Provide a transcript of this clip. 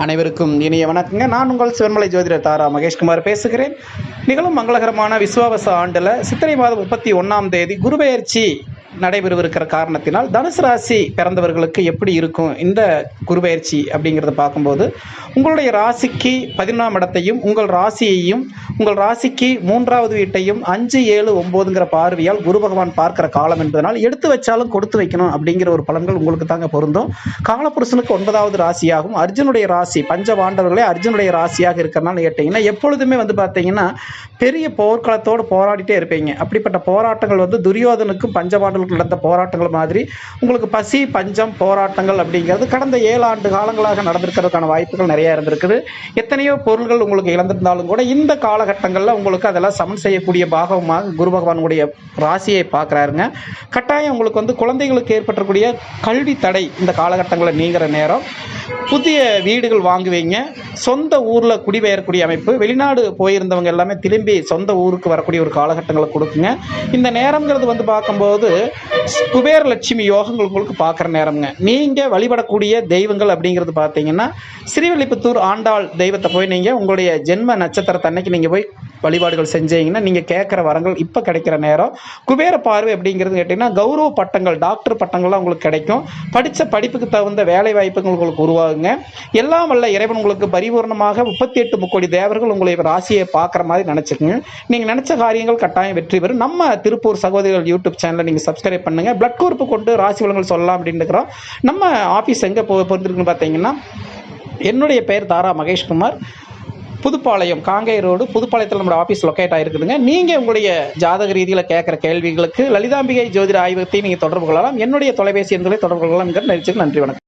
அனைவருக்கும் இனிய வணக்கங்க. நான் உங்கள் சிவன்மலை ஜோதிடர் தாரா மகேஷ்குமார் பேசுகிறேன். நிகழும் மங்களகரமான விஸ்வாவச ஆண்டில் சித்திரை மாதம் 31ஆம் தேதி குருபெயர்ச்சி நடைபெறவிருக்கிற காரணத்தினால் தனுசு ராசி பிறந்தவர்களுக்கு எப்படி இருக்கும் இந்த குருபெயர்ச்சி அப்படிங்கிறத பார்க்கும்போது, உங்களுடைய ராசிக்கு 11ஆம் இடத்தையும் உங்கள் ராசியையும் உங்கள் ராசிக்கு 3வது வீட்டையும் 5, 7, 9ங்கிற பார்வையால் குரு பகவான் பார்க்கிற காலம் என்பதனால் எடுத்து வச்சாலும் கொடுத்து வைக்கணும் அப்படிங்கிற ஒரு பலன்கள் உங்களுக்கு தாங்க பொருந்தும். காலபுருஷனுக்கு 9வது ராசியாகும். அர்ஜுனுடைய ராசி பஞ்சபாண்டவர்களே அர்ஜுனுடைய ராசியாக இருக்கிறனால கேட்டீங்கன்னா எப்பொழுதுமே பார்த்தீங்கன்னா பெரிய போர்க்களத்தோடு போராடிட்டே இருப்பீங்க. அப்படிப்பட்ட போராட்டங்கள் துரியோதனுக்கும் பஞ்சபாண்டவர்களுக்கும் நடந்த போராட்டங்கள் மாதிரி உங்களுக்கு பசி பஞ்சம் போராட்டங்கள் அப்படிங்கிறது கடந்த 7 ஆண்டு காலங்களாக நடந்திருக்கிறதுக்கான வாய்ப்புகள் நிறைய இருந்திருக்குது. எத்தனையோ பொருள்கள் உங்களுக்கு இழந்திருந்தாலும் கூட இந்த காலகட்டங்களில் உங்களுக்கு அதெல்லாம் சமன் செய்யக்கூடிய பாகமாக குரு பகவானுடைய ராசியை பார்க்குறாருங்க. கட்டாயம் உங்களுக்கு குழந்தைகளுக்கு ஏற்பட்டக்கூடிய கல்வி தடை இந்த காலகட்டங்களில் நீங்கிற நேரம். புதிய வீடுகள் வாங்குவீங்க. சொந்த ஊரில் குடிபெயரக்கூடிய அமைப்பு. வெளிநாடு போயிருந்தவங்க எல்லாமே திரும்பி சொந்த ஊருக்கு வரக்கூடிய ஒரு காலகட்டங்களை கொடுக்குங்க. இந்த நேரங்கிறது பார்க்கும்போது குபேர லட்சுமி யோகங்கள் உங்களுக்கு பார்க்குற நேரம்ங்க. நீங்கள் வழிபடக்கூடிய தெய்வங்கள் அப்படிங்கிறது பார்த்தீங்கன்னா ஸ்ரீவில்லிபுத்தூர் ஆண்டாள் தெய்வத்தை போய் நீங்கள் உங்களுடைய ஜென்ம நட்சத்திரத்தன்னைக்கு நீங்கள் போய் வழிபாடுகள் செஞ்சீங்கன்னா நீங்கள் கேட்குற வரங்கள் இப்போ கிடைக்கிற நேரம். குபேர பார்வை அப்படிங்கிறது கேட்டிங்கன்னா கௌரவ பட்டங்கள் டாக்டர் பட்டங்கள்லாம் உங்களுக்கு கிடைக்கும். படித்த படிப்புக்கு தகுந்த வேலை வாய்ப்புகள் உங்களுக்கு உருவாகுங்க. எல்லாம் வல்ல இறைவன் உங்களுக்கு பரிபூர்ணமாக 38 முக்கோடி தேவர்கள் உங்களுடைய ராசியை பார்க்குற மாதிரி நினச்சிக்கோங்க. நீங்கள் நினச்ச காரியங்கள் கட்டாயம் வெற்றி பெறும். நம்ம திருப்பூர் சகோதரிகள் யூடியூப் சேனலை நீங்கள் சப்ஸ்கிரைப் பண்ணுங்கள். பிளட் குரூப்பு கொண்டு ராசி பலன்கள் சொல்லலாம் அப்படின்னு இருக்கிறோம். நம்ம ஆஃபீஸ் எங்கே பொறுத்திருக்குன்னு பார்த்தீங்கன்னா என்னுடைய பெயர் தாரா மகேஷ்குமார். புதுப்பாளையம் காங்கேய ரோடு புதுப்பாளையத்தில் நம்மளோட ஆஃபீஸ் லொக்கேட் ஆகிருக்குதுங்க. நீங்கள் உங்களுடைய ஜாதக ரீதியில் கேட்குற கேள்விகளுக்கு லலிதாம்பிகை ஜோதிட ஆய்வகத்தை நீங்கள் தொடர்பு கொள்ளலாம். என்னுடைய தொலைபேசி எண்களை தொடர்பு கொள்ளலாம். நன்றி, வணக்கம்.